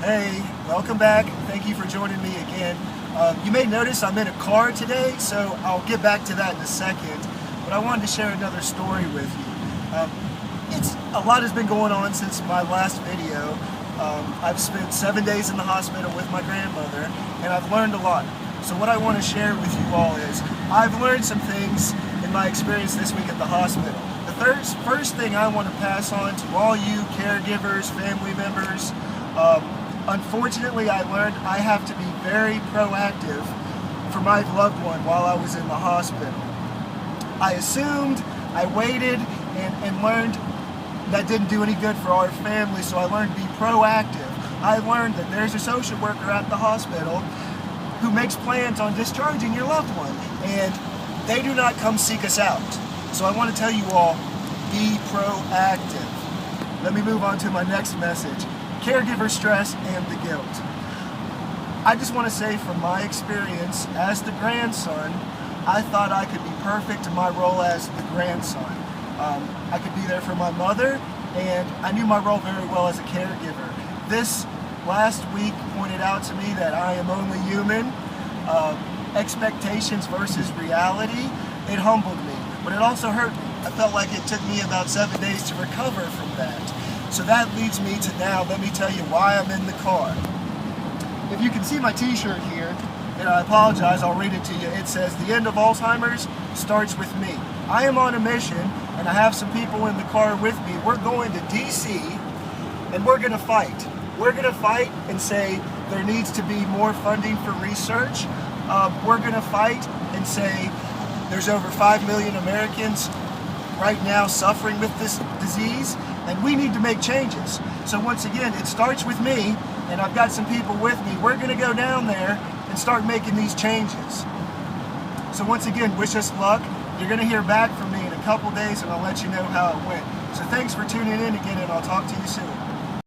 Hey, welcome back. Thank you for joining me again. You may notice I'm in a car today, so I'll get back to that in a second. But I wanted to share another story with you. A lot has been going on since my last video. I've spent 7 days in the hospital with my grandmother, and I've learned a lot. So what I want to share with you all is I've learned some things in my experience this week at the hospital. The first thing I want to pass on to all you caregivers, family members, unfortunately, I learned I have to be very proactive for my loved one while I was in the hospital. I assumed, I waited, and learned that didn't do any good for our family, so I learned to be proactive. I learned that there's a social worker at the hospital who makes plans on discharging your loved one, and they do not come seek us out. So I want to tell you all, be proactive. Let me move on to my next message. Caregiver stress and the guilt. I just want to say from my experience as the grandson, I thought I could be perfect in my role as the grandson. I could be there for my mother, and I knew my role very well as a caregiver. This last week pointed out to me that I am only human. Expectations versus reality, it humbled me, but it also hurt me. I felt like it took me about 7 days to recover from that. So that leads me to now, let me tell you why I'm in the car. If you can see my t-shirt here, and I apologize, I'll read it to you. It says, "The end of Alzheimer's starts with me." I am on a mission, and I have some people in the car with me. We're going to DC, and we're going to fight. We're going to fight and say there needs to be more funding for research. We're going to fight and say there's over 5 million Americans right now suffering with this disease, and we need to make changes. So once again, it starts with me, and I've got some people with me. We're going to go down there and start making these changes. So once again, wish us luck. You're going to hear back from me in a couple days, and I'll let you know how it went. So thanks for tuning in again, and I'll talk to you soon.